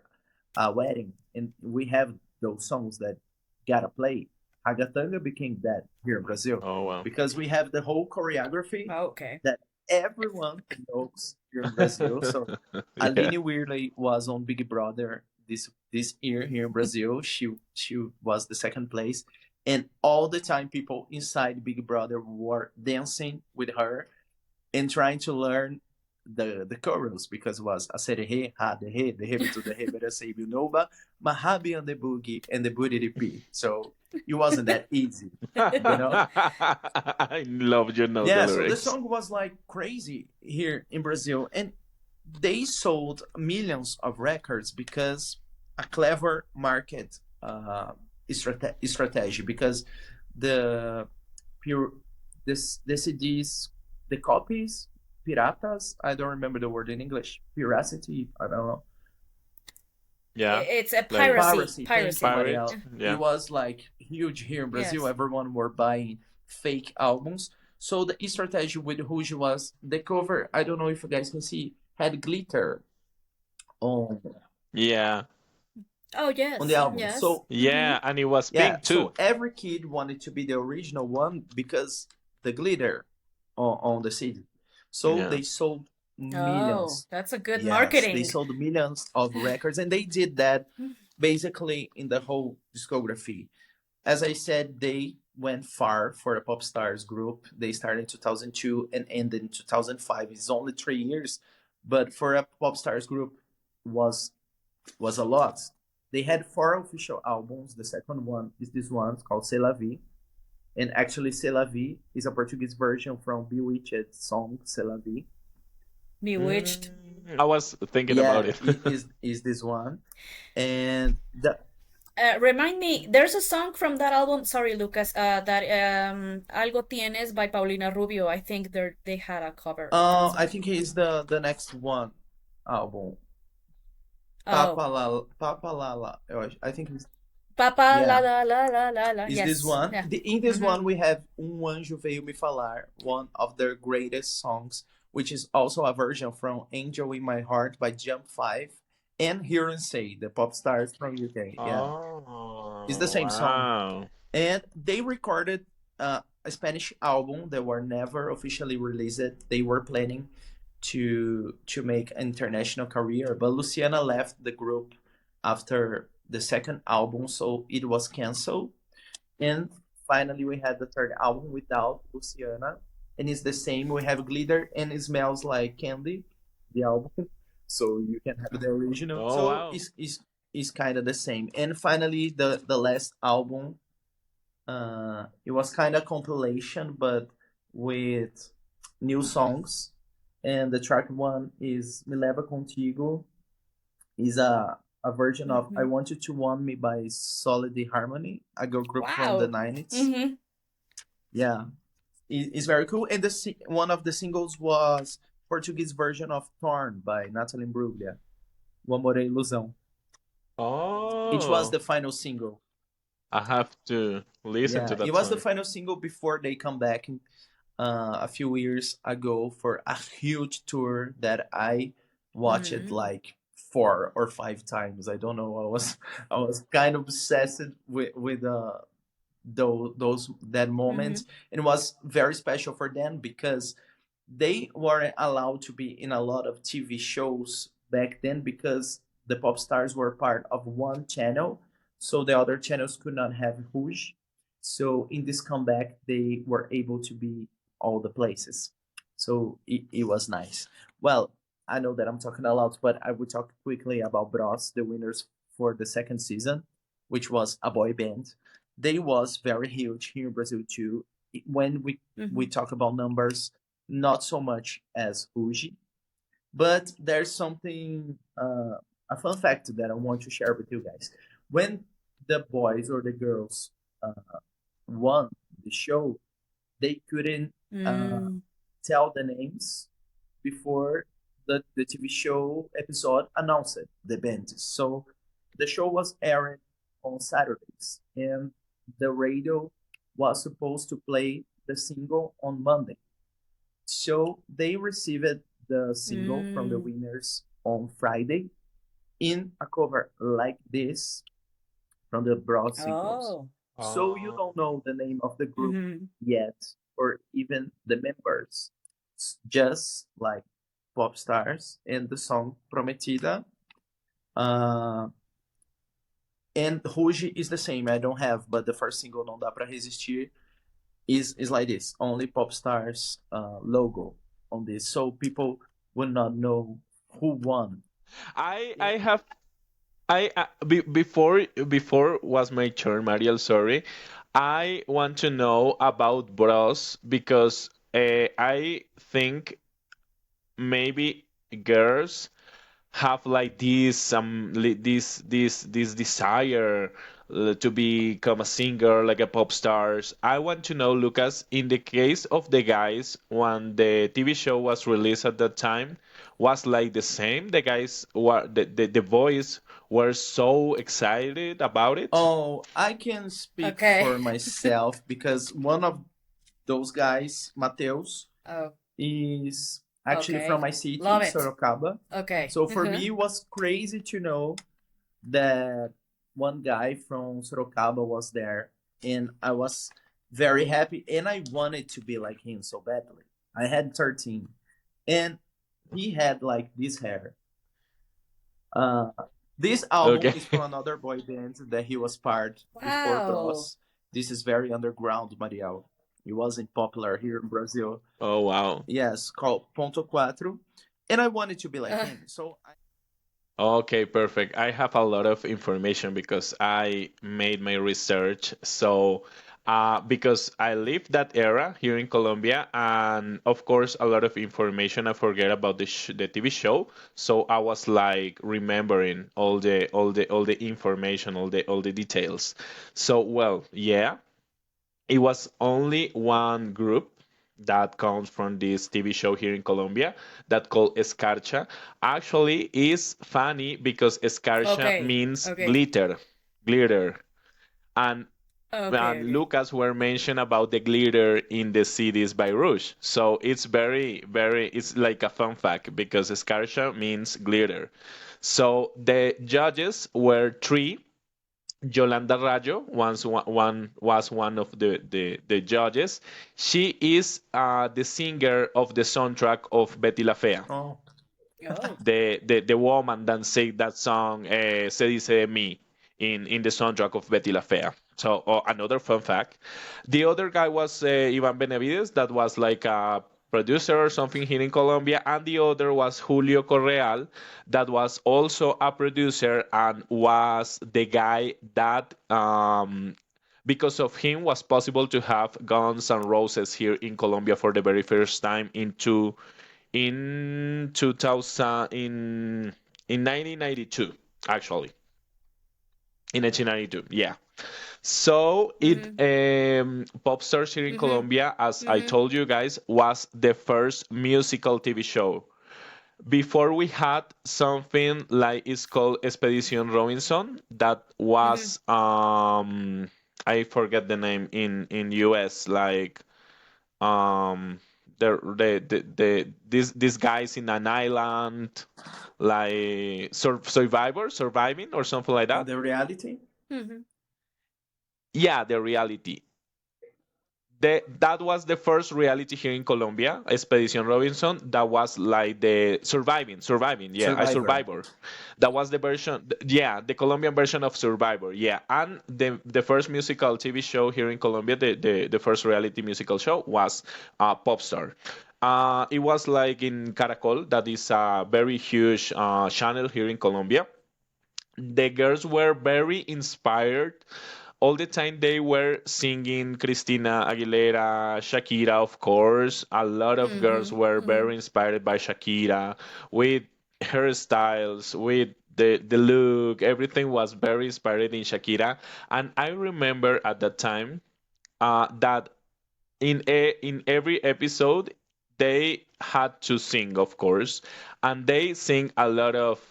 S2: a wedding, and we have those songs that gotta play. Hagatanga became that here in Brazil,
S3: Oh wow.
S2: because we have the whole choreography
S1: Oh, okay.
S2: that everyone knows here in Brazil. So
S3: Yeah.
S2: Aline Weirley was on Big Brother this year here in Brazil. She was the second place, and all the time people inside Big Brother were dancing with her and trying to learn the chorus, because it was a sererê, ha de re to the he better say nova, mahabi on the boogie and the booty repeat. So it wasn't that easy, you know.
S3: I love you know the
S2: Yeah, so the
S3: lyrics.
S2: song was like crazy here in Brazil, and they sold millions of records because a clever market strategy. Because the pure the CDs, the copies, piratas. I don't remember the word in English. Piracity. I don't know.
S3: Yeah.
S1: It's a
S3: Like
S1: piracy.
S2: Piracy. Thank you,
S1: Piracy.
S3: pirate.
S2: Marielle. It
S3: Yeah.
S2: was like huge here in Brazil.
S1: Yes.
S2: Everyone were buying fake albums. So the strategy with Rouge was the cover. I don't know if you guys can see, had glitter on
S3: Yeah.
S1: Oh
S2: on the
S1: yes.
S2: album.
S1: Yes.
S2: So
S1: Mm-hmm.
S3: Yeah, and it was
S2: yeah,
S3: pink too.
S2: so every kid wanted to be the original one because the glitter on the CD. So
S3: Yeah.
S2: they sold
S1: Oh,
S2: millions.
S1: that's a good
S2: Yes, they
S1: marketing.
S2: sold millions of records, and they did that basically in the whole discography. As I said, they went far for a pop stars group. They started in 2002 and ended in 2005. It's only 3 years, but for a pop stars group was was a lot. They had four official albums. The second one is this one, it's called C'est la Vie. And actually, C'est la Vie is a Portuguese version from Bewitched song, C'est la Vie.
S1: Bewitched.
S3: I was thinking about
S2: Yeah,
S3: it.
S2: is this one. And the
S1: Remind me, there's a song from that album. Sorry, Lucas. That Algo Tienes by Paulina Rubio. I think they had a cover of that
S2: I
S1: song.
S2: think it's the next one album.
S1: Oh,
S2: Papa Lala. I think it's,
S1: Papa la
S2: yeah,
S1: la la la la la.
S2: is this
S1: Yes.
S2: one.
S1: Yeah.
S2: In this
S1: Mm-hmm.
S2: one, we have Anjo Veio Me Falar, one of their greatest songs, which is also a version from Angel in My Heart by Jump 5 and Hear and Say, the pop stars from UK. Yeah, it's the
S3: Oh,
S2: same song.
S3: wow.
S2: And they recorded a Spanish album that were never officially released. They were planning to make an international career, but Luciana left the group after the second album, so it was canceled. And finally, we had the third album without Luciana, and it's the same. We have Glitter and It Smells Like Candy, the album, so you can have the original.
S3: Oh,
S2: So
S3: wow.
S2: it's kind of the same. And finally, the last album, it was kind of compilation, but with new songs. And the track one is Me Leva Contigo, is a version of I
S1: Mm-hmm.
S2: Want You to Want Me by Solid Harmony, a girl group from the
S1: Wow.
S2: 90s.
S1: Mm-hmm.
S2: Yeah, it's very cool. And one of the singles was Portuguese version of Torn by Natalie Imbruglia, O Amor é Ilusão. It was
S3: Oh,
S2: the final single.
S3: I have to listen to
S2: Yeah, it
S3: that
S2: was the
S3: song.
S2: final single before they come back a few years ago for a huge tour that I watched
S1: Mm-hmm.
S2: like 4 or 5 times. I don't know. I was kind of obsessed with those that
S1: Mm-hmm.
S2: moment, and it was very special for them because they weren't allowed to be in a lot of TV shows back then because the pop stars were part of one channel, so the other channels could not have Rouge. So in this comeback, they were able to be all the places. So it was nice. Well, I know that I'm talking a lot, but I will talk quickly about Bros, the winners for the second season, which was a boy band. They was very huge here in Brazil too. When we
S1: Mm-hmm.
S2: talk about numbers, not so much as Uji, but there's something, a fun fact that I want to share with you guys. When the boys or the girls won the show, they couldn't uh,
S1: Mm.
S2: tell the names before the TV show episode announced the band. So the show was aired on Saturdays, and the radio was supposed to play the single on Monday. So they received the single from the
S1: Mm.
S2: winners on Friday in a cover like this from the Broad Singles.
S1: Oh.
S2: So you
S3: Oh.
S2: don't know the name of the group
S1: Mm-hmm.
S2: yet, or even the members. It's just like pop stars and the song Prometida. Uh, and Ruge is the same. I don't have, but the first single Não Dá Pra Resistir is like this. Only pop stars logo on this, so people would not know who won.
S3: I have before was my turn, Mariel. Sorry, I want to know about Bros because I think maybe girls have like this desire to become a singer like a pop stars. I want to know, Lucas, in the case of the guys, when the TV show was released at that time, was like the same. The guys were the boys were so excited about it.
S2: Oh, I can speak
S1: Okay.
S2: for myself because one of those guys, Mateus,
S1: Oh,
S2: is actually from
S1: okay.
S2: my city,
S1: Love it.
S2: Sorocaba.
S1: Okay.
S2: So for me, it was crazy to know that one guy from Sorocaba was there, and I was very happy, and I wanted to be like him so badly. I had 13, and he had like this hair. Uh, this album
S3: Okay.
S2: is from another boy band that he was part before
S1: Wow.
S2: Bros. This is very underground, Mariel. It wasn't popular here in Brazil.
S3: Oh wow.
S2: Yes, called Ponto Quatro, and I wanted to be like
S1: Uh,
S2: him. So I
S3: Okay, perfect. I have a lot of information because I made my research. So, because I lived that era here in Colombia, and of course, a lot of information I forget about the TV show. So I was like remembering all the information, all the details. So, well, yeah, it was only one group that comes from this TV show here in Colombia that called Escarcha. Actually, is funny because Escarcha
S1: okay.
S3: means
S1: Okay.
S3: glitter, and
S1: Okay.
S3: and
S1: Okay.
S3: Lucas were mentioned about the glitter in the cities by Rouge. So it's it's like a fun fact because Escarcha means glitter. So the judges were three. Yolanda Rayo was one of the judges. She is the singer of the soundtrack of Betty la Fea,
S2: oh
S1: Oh.
S3: the woman that sang that song Se dice de mí in the soundtrack of Betty la Fea. So another fun fact. The other guy was Ivan Benavides, that was like a producer or something here in Colombia, and the other was Julio Correal, that was also a producer and was the guy that because of him was possible to have Guns N' Roses here in Colombia for the very first time in 2000 in 1992 actually in 1992, yeah. So it
S1: Mm-hmm.
S3: Popstars here in
S1: Mm-hmm.
S3: Colombia, as I
S1: Mm-hmm.
S3: told you guys, was the first musical TV show. Before we had something like it's called Expedition Robinson, that
S1: Mm-hmm.
S3: was I forget the name in US, like Um, these guys in an island, like surviving or something like that.
S2: The reality.
S1: Hmm.
S3: Yeah, the reality. That was the first reality here in Colombia, Expedition Robinson. That was like the surviving. Yeah, a
S2: Survivor.
S3: survivor. That was the version. Yeah, the Colombian version of Survivor. Yeah, and the first musical TV show here in Colombia, the first reality musical show was Popstar. It was like in Caracol, that is a very huge channel here in Colombia. The girls were very inspired. All the time they were singing Christina Aguilera, Shakira, of course. A lot of girls
S1: Hmm.
S3: were
S1: Hmm.
S3: very inspired by Shakira with hairstyles, with the look. Everything was very inspired in Shakira. And I remember at that time that in every episode they had to sing, of course, and they sing a lot of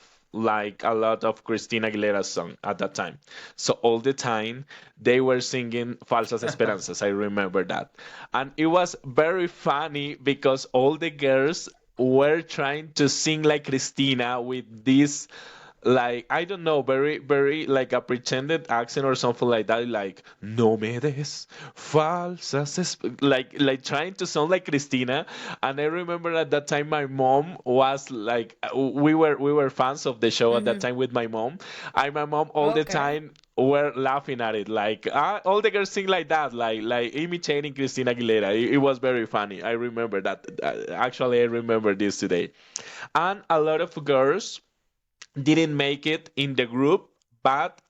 S3: Christina Aguilera's song at that time. So all the time they were singing Falsas Esperanzas. I remember that, and it was very funny because all the girls were trying to sing like Christina with this, like, I don't know, very like a pretended accent or something like that, like no me des like trying to sound like Christina. And I remember at that time my mom was like, we were fans of the show at that
S1: Hmm.
S3: time with my mom, and my mom all the
S1: Okay.
S3: time were laughing at it, like all the girls sing like that, like imitating Christina Aguilera. It was very funny. I remember that. Actually, I remember this today. And a lot of girls didn't make it in the group, but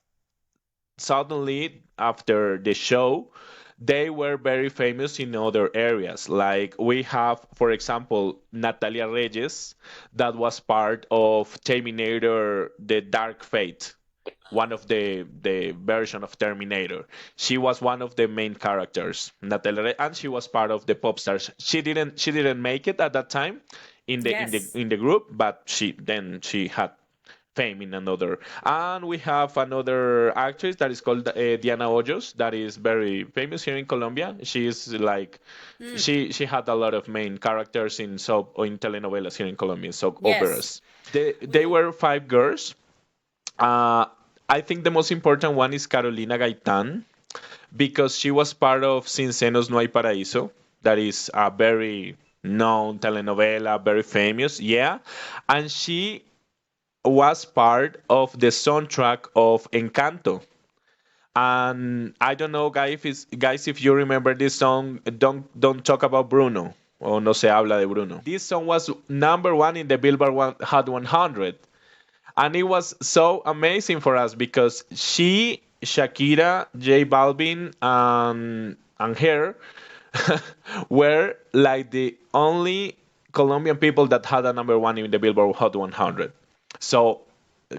S3: suddenly after the show, they were very famous in other areas. Like we have, for example, Natalia Reyes, that was part of Terminator: The Dark Fate, one of the version of Terminator. She was one of the main characters, Natalia, and she was part of the pop stars. She didn't make it at that time in the in the
S1: Yes.
S3: in the group, but she had fame in another. And we have another actress that is called Diana Hoyos, that is very famous here in Colombia. She is like
S1: Mm.
S3: she had a lot of main characters in soap or in telenovelas here in Colombia, soap
S1: Yes.
S3: operas. They were five girls. Uh, I think the most important one is Carolina Gaitán, because she was part of Sin Senos No Hay Paraíso. That is a very known telenovela, very famous, yeah. And she was part of the soundtrack of Encanto. And I don't know, guys, if you remember this song, don't talk about Bruno. O no se habla de Bruno. This song was number one in the Billboard Hot 100, and it was so amazing for us because Shakira, J Balvin, and her were like the only Colombian people that had a number one in the Billboard Hot 100. So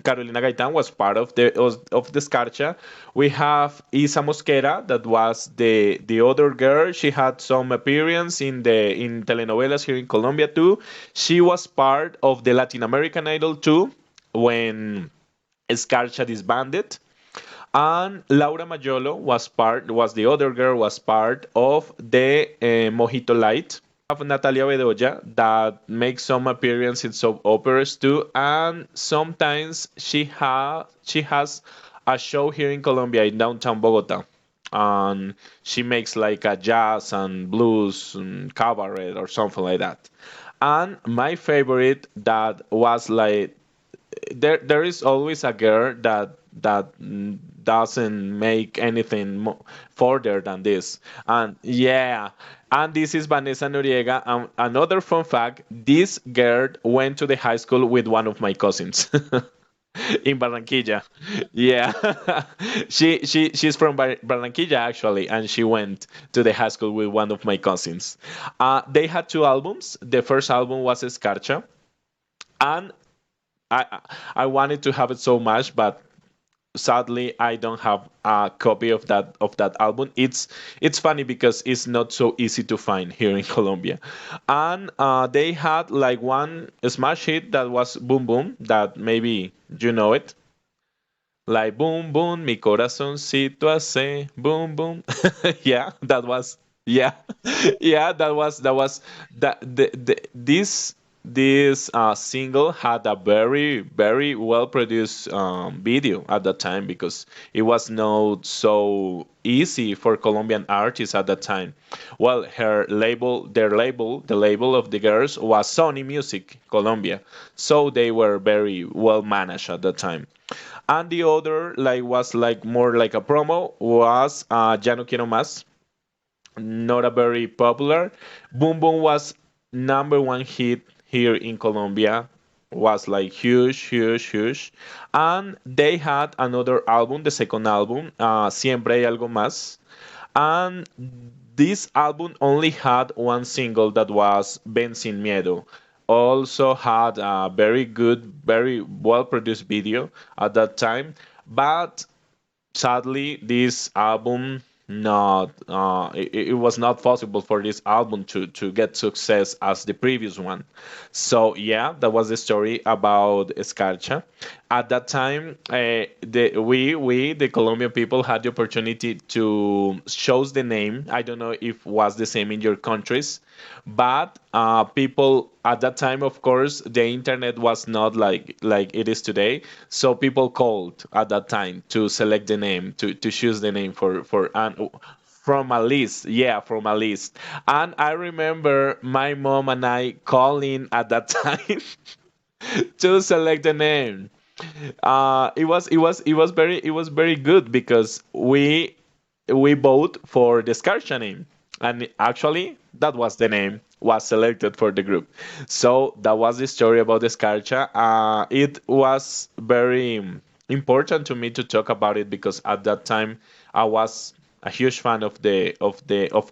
S3: Carolina Gaitán was part of the Escarcha. We have Isa Mosquera, that was the other girl. She had some appearance in telenovelas here in Colombia too. She was part of the Latin American Idol too when Escarcha disbanded. And Laura Majolo was the other girl, was part of the Mojito Light. Have Natalia Bedoya that makes some appearances in soap operas too, and sometimes she has a show here in Colombia in downtown Bogota, and she makes like a jazz and blues and cabaret or something like that. And my favorite that was like, there is always a girl that doesn't make anything further than this, and yeah, and this is Vanessa Noriega. Another fun fact: this girl went to the high school with one of my cousins in Barranquilla. Yeah, she's from Barranquilla actually, and she went to the high school with one of my cousins. They had two albums. The first album was Escarcha, and I I wanted to have it so much, but sadly I don't have a copy of that album. It's funny because it's not so easy to find here in Colombia. And they had like one smash hit that was Boom Boom, that maybe you know it. Like boom boom, mi corazoncito hace boom boom. Yeah, that was. Yeah, yeah, that was that this single had a very well produced video at that time because it was not so easy for Colombian artists at that time. Well, the label of the girls was Sony Music Colombia, so they were very well managed at that time. And the other like was like more like a promo was Ya no quiero más, not a very popular. Boom Boom was number one hit here in Colombia. Was like huge, huge, huge. And they had another album, the second album, Siempre hay algo más. And this album only had one single that was Ven sin miedo. Also had a very good, very well produced video at that time. But sadly, this album not it was not possible for this album to get success as the previous one. So yeah, that was the story about Escarcha. At that time, we the Colombian people had the opportunity to choose the name. I don't know if was the same in your countries, but people at that time, of course, the internet was not like it is today. So people called at that time to select the name, to choose the name for and from a list. Yeah, from a list. And I remember my mom and I calling at that time to select the name. It was very good because we vote for the Scarsha name, and actually that was the name was selected for the group. So that was the story about the Scarsha. It was very important to me to talk about it because at that time I was a huge fan of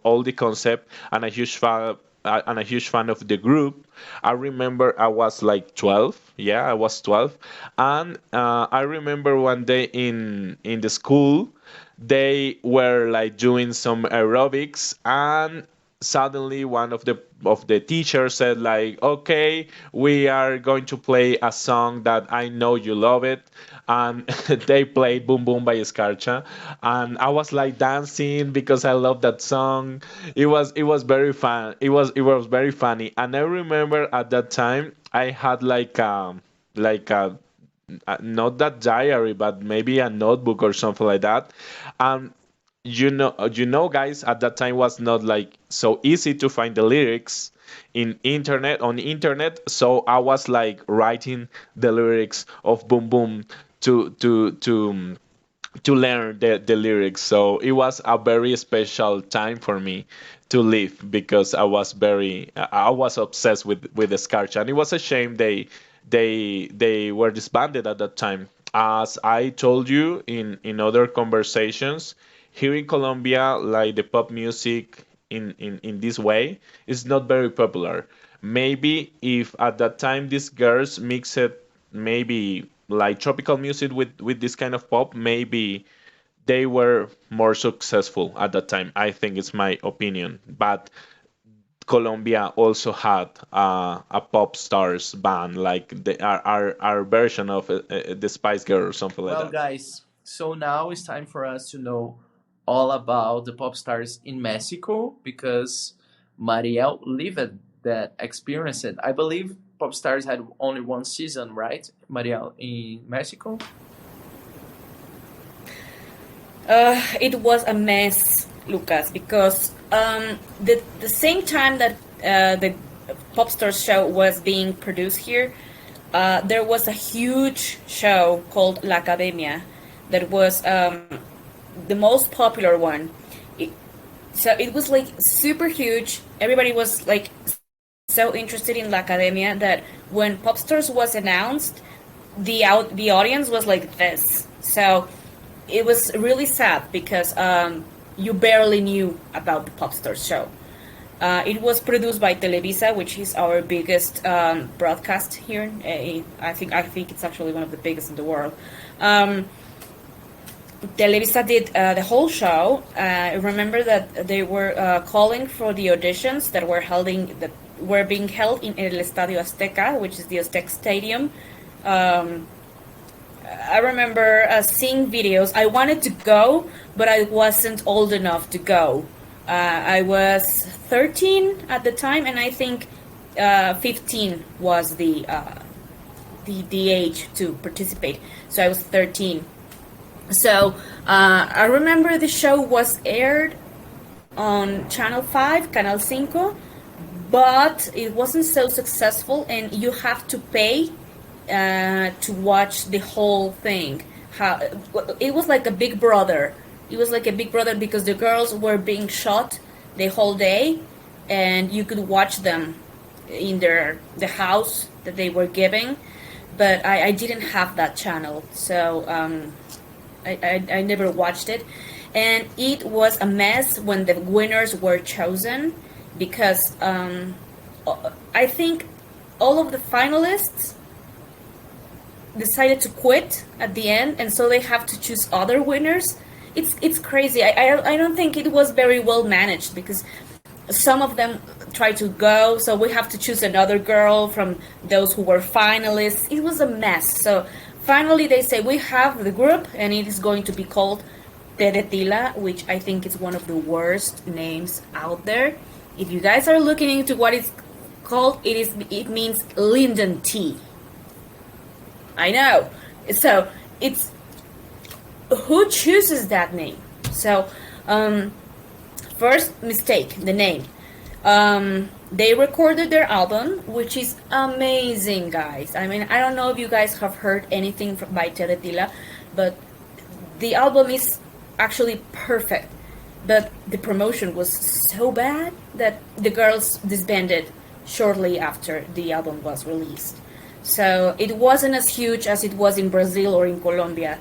S3: all the concept and a huge fan of the group. I remember I was like 12. Yeah, I was 12, and I remember one day in the school they were like doing some aerobics, and suddenly one of the teachers said like, okay, we are going to play a song that I know you love it. And they played Boom Boom by Scarcha, and I was like dancing because I love that song. It was very fun. It was very funny. And I remember at that time I had like a not that diary, but maybe a notebook or something like that. And guys, at that time was not like so easy to find the lyrics on the internet. So I was like writing the lyrics of Boom Boom to learn the lyrics. So it was a very special time for me to live because I was obsessed with the Scarcha, and it was a shame they were disbanded at that time. As I told you in other conversations, here in Colombia, like the pop music in this way is not very popular. Maybe if at that time these girls mix it, maybe like tropical music with this kind of pop, maybe they were more successful at that time. I think it's my opinion. But Colombia also had a pop stars band, like our version of the Spice Girl or something like
S2: Well,
S3: that.
S2: guys, so now it's time for us to know all about the pop stars in Mexico because Mariel lived that experience. It. I believe pop stars had only one season, right, Mariel, in Mexico?
S1: It was a mess, Lucas, because the same time that the Popstars show was being produced here, there was a huge show called La Academia that was the most popular one. It, so it was like super huge. Everybody was like so interested in La Academia that when Popstars was announced, the audience was like this. So it was really sad because you barely knew about the Popstars show. It was produced by Televisa, which is our biggest broadcast here. I think it's actually one of the biggest in the world. Um, Televisa did the whole show. I remember that they were calling for the auditions that were being held in El Estadio Azteca, which is the Aztec Stadium. Um, I remember seeing videos. I wanted to go, but I wasn't old enough to go. I was 13 at the time, and I think 15 was the age to participate. So I was 13. So I remember the show was aired on Channel 5, Canal 5, but it wasn't so successful, and you have to pay to watch the whole thing. How it was like a Big Brother. It was like a Big Brother because the girls were being shot the whole day, and you could watch them in the house that they were giving. But I didn't have that channel, so I never watched it, and it was a mess when the winners were chosen because I think all of the finalists decided to quit at the end, and so they have to choose other winners. It's crazy. I don't think it was very well managed because some of them try to go, so we have to choose another girl from those who were finalists. It was a mess. So finally they say we have the group, and it is going to be called Teretila, which I think is one of the worst names out there. If you guys are looking into what it's called, it means linden tea. I know. So it's who chooses that name? So first mistake, the name. They recorded their album, which is amazing, guys. I mean, I don't know if you guys have heard anything by Teretila, but the album is actually perfect. But the promotion was so bad that the girls disbanded shortly after the album was released. So it wasn't as huge as it was in Brazil or in Colombia.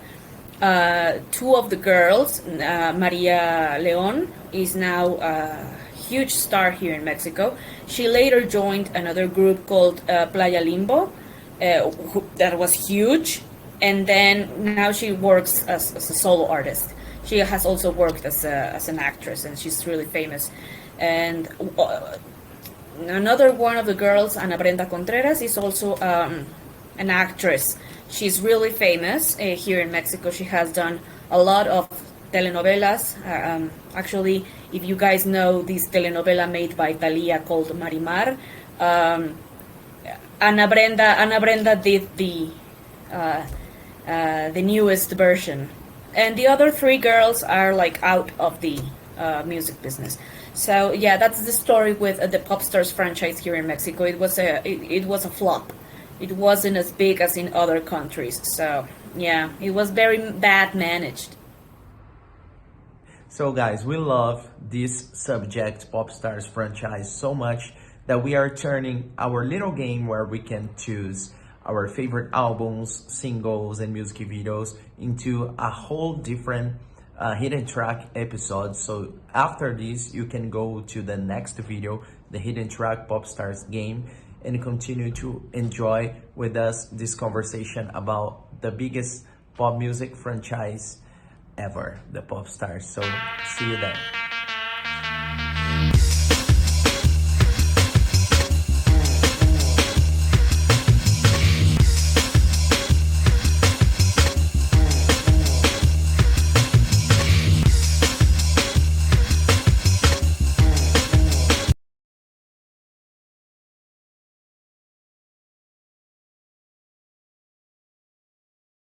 S1: Two of the girls, Maria Leon, is now a huge star here in Mexico. She later joined another group called Playa Limbo, that was huge, and then now she works as a solo artist. She has also worked as an actress, and she's really famous. And another one of the girls, Ana Brenda Contreras, is also an actress. She's really famous here in Mexico. She has done a lot of telenovelas. Actually, if you guys know this telenovela made by Thalia called Marimar, Ana Brenda did the newest version, and the other three girls are like out of the music business. So yeah, that's the story with the Popstars franchise here in Mexico. It was a flop. It wasn't as big as in other countries. So yeah, it was very bad managed.
S2: So guys, we love this subject Popstars franchise so much that we are turning our little game where we can choose our favorite albums, singles, and music videos into a whole different hidden track episode. So after this, you can go to the next video, the hidden track Popstars game, and continue to enjoy with us this conversation about the biggest pop music franchise ever, the Popstars. So see you then.